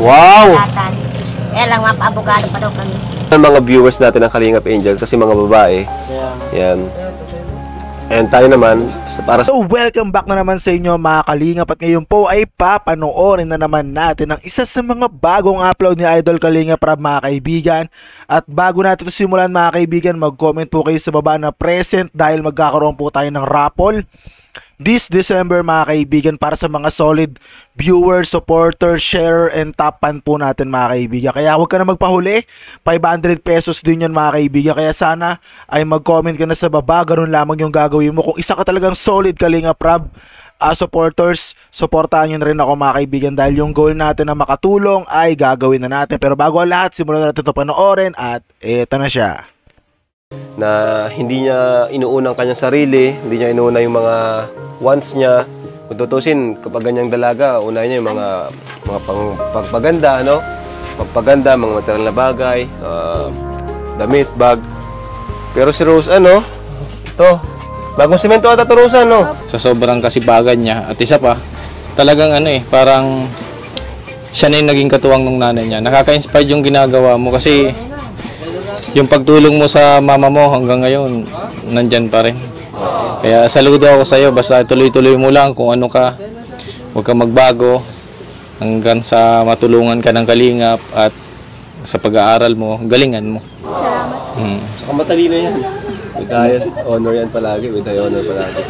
Wow! Kaya lang mapa-abogado pa daw kami. Mga viewers natin ng Kalingap Angels kasi mga babae. Yan. And tayo naman, So welcome back na naman sa inyo mga Kalingap, at ngayon po ay papanoorin na naman natin ang isa sa mga bagong upload ni Idol Kalingap Rab mga kaibigan. At bago natin ito simulan mga kaibigan, mag-comment po kayo sa baba na present dahil magkakaroon po tayo ng raffle this December mga kaibigan para sa mga solid viewers, supporters, share, and top fan po natin mga kaibigan. Kaya huwag ka na magpahuli, 500 pesos din yun mga kaibigan. Kaya sana ay mag-comment ka na sa baba, ganun lamang yung gagawin mo. Kung isa ka talagang solid Kalingap Rab supporters, supportahan nyo na rin ako mga kaibigan dahil yung goal natin na makatulong ay gagawin na natin. Pero bago ang lahat, simulan natin ito panoorin at eto na siya. na hindi niya inuuna ang kanyang sarili, hindi niya inuuna yung mga wants niya. Kung tutusin, kapag ganyang dalaga, unahin niya yung mga pagpaganda, no? Pagpaganda, mga material na bagay, damit, bag. Pero si Rose, ito, bagong semento ata ito, Rose, Sa sobrang kasibagan niya, at isa pa, talagang parang siya na yung naging katuwang ng nanay niya. Nakaka-inspire yung ginagawa mo kasi yung pagtulong mo sa mama mo hanggang ngayon, nandyan pa rin. Kaya saludo ako sa iyo, basta tuloy-tuloy mo lang kung ano ka. Huwag ka magbago hanggang sa matulungan ka ng Kalingap at sa pag-aaral mo, galingan mo. Salamat. Saka matalino yan. With the highest honor yan palagi, with the honor palagi.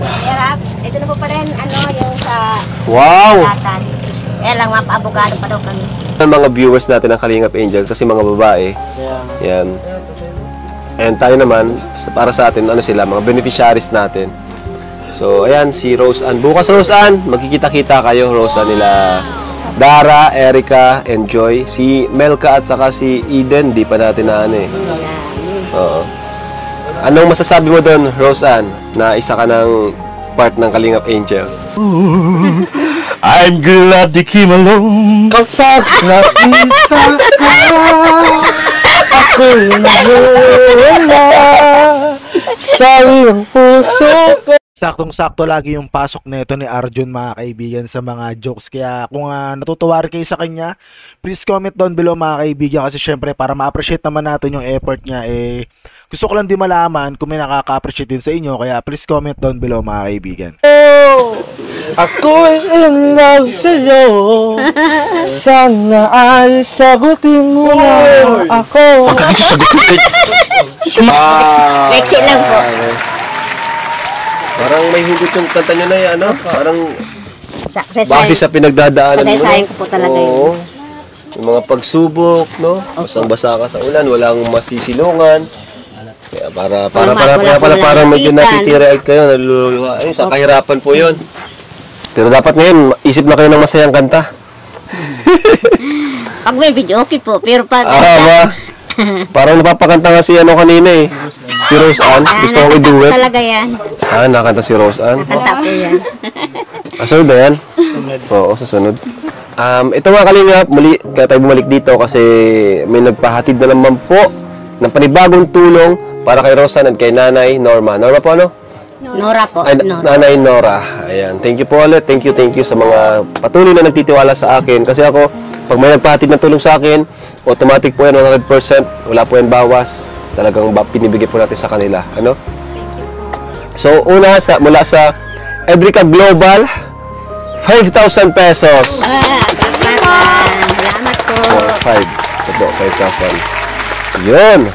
Kaya ito na po pa rin, yung sa Wow! Latan. Kaya lang mapa-abogado pa daw kami. Mga viewers natin ng Kalingap Angels kasi mga babae. Yan. And tayo naman, para sa atin, sila, mga beneficiaries natin. So, ayan, si Rose Ann. Bukas, Rose Ann, magkikita-kita kayo, Rose Ann, nila Dara, Erica, and Joy. Si Melka at saka si Eden, di pa natin na Oo. Anong masasabi mo doon, Rose Ann, na isa ka ng part ng Kalingap Angels? I'm glad you came along. Kapag nakita ka, ako'y nawala sa iyong puso ko. Saktong-sakto lagi yung pasok nito ni Arjun mga kaibigan sa mga jokes. Kaya kung natutuwa rin kayo sa kanya, please comment down below mga kaibigan kasi syempre para ma-appreciate naman natin yung effort niya. Gusto ko lang din malaman kung may nakaka-appreciate din sa inyo. Kaya please comment down below mga kaibigan. Ako'y in love sa'yo. Sana ay sagutin mo na ako. Huwag ka dito sagutin. Lexi lang po. Parang may hugot yung kanta nyo na yan, Parang base sa Sa pinagdadaanan mo. sayang ko po talaga yun. Yung mga pagsubok, Basang-basa ka sa ulan, walang masisilungan. Kaya parang medyo natitira kayo, naluluha. Sa kahirapan po yun. Pero dapat ngayon, isip na kayo ng masayang kanta. Pag may video, okay po. Pero pag... Parang napapakanta nga si kanina si Rose Ann. Gusto kong i-duet. Talaga yan. Nakanta si Rose Ann. Nakanta po yan. Sunod na yan? Oo, sa sunod. Ito nga Kalingap, muli kaya tayo bumalik dito kasi may nagpahatid na naman po ng panibagong tulong para kay Rose Ann at kay Nanay Norma. Norma po Nora po. Ay, Nanay Nora. Ayan. Thank you po ulit. Thank you sa mga patuloy na nagtitiwala sa akin. Kasi ako, pag may nagpahatid ng tulong sa akin, automatic po yan, 100%. Wala po yan bawas. Talagang pinibigay po natin sa kanila. So, una, mula sa Edrica Global, 5,000 pesos. Salamat po. 5,000. Yun.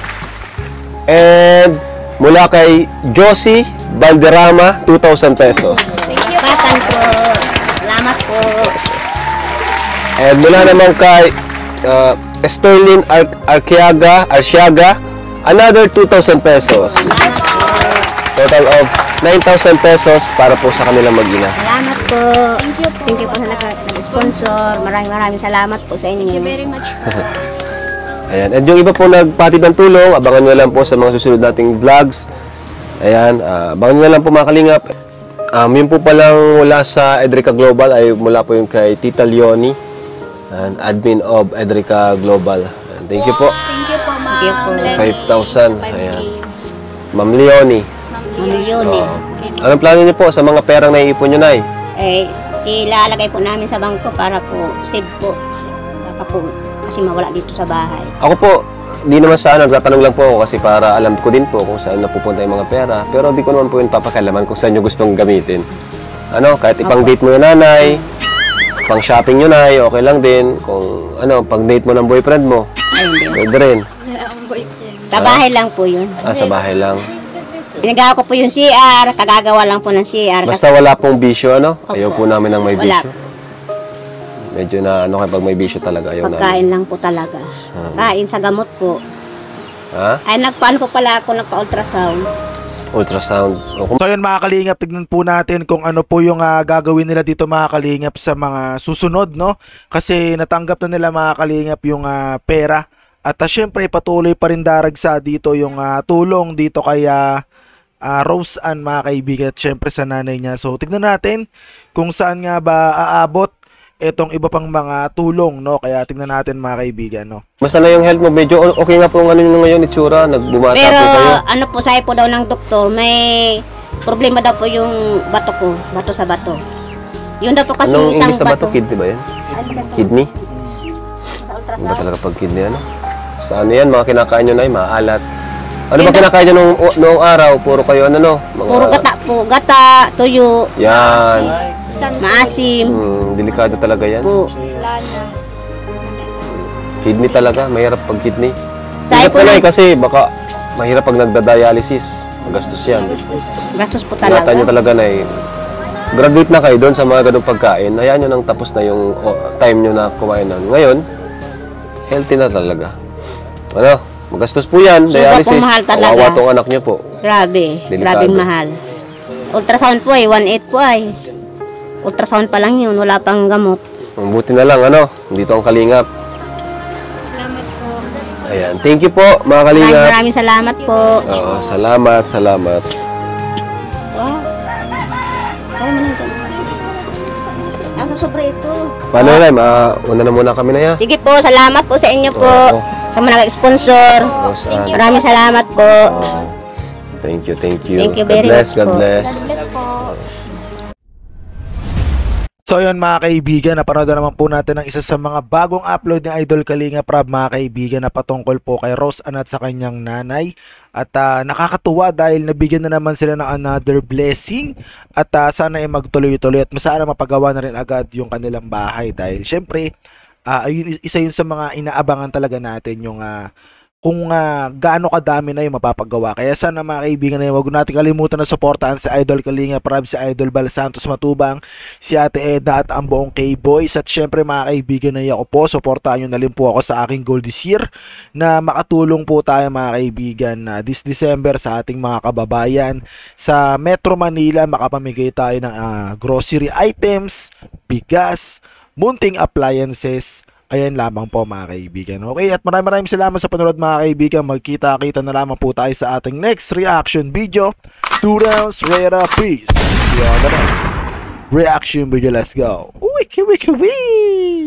And, mula kay Josie Valderrama, 2,000 pesos. Thank you, Patan po. Salamat po. And mula naman kay Sterling Arciaga, another 2,000 pesos. Total of 9,000 pesos para po sa kanilang mag-ina. Salamat po. Thank you po sa nag-sponsor. Maraming salamat po sa inyo. Thank you very much po. Ayan. And yung iba po nagpatid ng tulong, abangan nyo lang po sa mga susunod nating vlogs. Ayan. Abangan nyo lang po mga Kalingap. Yun po palang mula sa Edrica Global ay mula po yung kay Tita Leonie, admin of Edrica Global. Thank you po. Thank you po, ma'am. Sa 5,000. Ayan. Ma'am Leonie. Ma'am Leonie. Anong plano niyo po sa mga perang naiipon nyo, Nay? ilalagay po namin sa bangko para po save po. Baka po kasi mawala dito sa bahay. Ako po, di naman sa ano, nagtatanong lang po ako kasi para alam ko din po kung saan napupunta yung mga pera. Pero di ko naman po yung papakalaman kung saan nyo gustong gamitin. Ano, kahit ipang-date mo yung nanay, pang-shopping nyo nay, okay lang din. Kung ano, pang-date mo ng boyfriend mo, Ay, hindi. pwede rin. Sa bahay lang po yun. Sa bahay lang. Pinagawa ko po yung CR, kagagawa lang po ng CR. Basta wala pong bisyo, ano? Ayaw po namin ng may Wala. bisyo. Medyo na ano kapag may bisyo talaga, ayaw namin. Pagkain lang po talaga. Kain sa gamot po. Ha? Ay, nagpaano po pala ako, nagpa-ultrasound. Ultrasound. O, kung So yun mga kalingap, tignan po natin kung ano po yung gagawin nila dito mga kalingap sa mga susunod, no? Kasi natanggap na nila mga kalingap yung pera. At syempre patuloy pa rin daragsa dito yung tulong dito kay Rose Ann mga kaibigan at syempre sa nanay niya. So tignan natin kung saan nga ba aabot itong iba pang mga tulong, no? Kaya tignan natin mga kaibigan, no? basta na yung health mo, medyo okay nga po ang ano nyo ngayon, itsura, nagbumata Pero po kayo. ano po, sabi po daw ng doktor, may problema daw po yung bato ko, bato sa bato. Yun daw po kasi Anong isang English sa bato? bato. Kidney ba yan? Kidney? Ano ba talaga pag kidney, ano? Sa ano yan, mga kinakain nyo na maalat. Ano ba kinakain nyo noong araw? Puro kayo ano, no? Mga, Puro gata po, gata, tuyo, yan. maasim Delikado talaga yan. po. Kidney talaga, mahirap pag kidney. Sabi Hirap po na ng kasi baka mahirap pag nagda-dialysis. Magastos yan. gastos po Ingatan nyo talaga. talaga na graduate na kayo doon sa mga ganung pagkain. Hayaan nyo nang tapos na yung time nyo na kumain nun. Ngayon, healthy na talaga. Ano? Magastos po yan. Sobra Dialysis. pong mahal talaga. Kawawa tong anak nyo po. Grabe, Delikado. grabing mahal. Ultrasound po 1.8 po ay. Ultrasound pa lang yun, wala pang gamot. Buti na lang, ano? Dito ang kalingap. Salamat po. Ayan. Thank you po, mga kalingap. Maraming salamat po. Oo, salamat, salamat. Wow. Ay, manigay. Ang sa sobra ito. Paano na, una na muna kami na yan. Sige po, salamat po sa inyo po. Oo. Sa mga nag-sponsor. Rose Ann. Maraming salamat po. Thank you, thank you. Thank you God very bless, much God po. bless. Bless po. So yun mga kaibigan, napanood na naman po natin ang isa sa mga bagong upload ni Idol Kalinga Prab mga kaibigan na patungkol po kay Rose Ann at sa kanyang nanay. At nakakatuwa dahil nabigyan na naman sila ng another blessing at sana ay magtuloy-tuloy at sana mapagawa na rin agad yung kanilang bahay dahil syempre ayun, isa yun sa mga inaabangan talaga natin yung kung gaano kadami na yung mapapagawa. Kaya sana mga kaibigan na yun, huwag natin kalimutan na suportahan si Idol Kalinga Prab, si Idol Bal Santos Matubang, si Ate Eda at ang buong K-Boys. At syempre mga kaibigan na ako po, suportahan nyo na rin po ako sa aking goal this year na makatulong po tayo mga kaibigan na this December sa ating mga kababayan sa Metro Manila. Makapamigay tayo ng grocery items, bigas, munting appliances. Ayan lamang po mga kaibigan. Okay, at maraming salamat sa panonood mga kaibigan. Magkita-kita na lamang po tayo sa ating next reaction video. 2 rounds, Rera, peace. See you on the next reaction video. Let's go. Wiki wiki wee.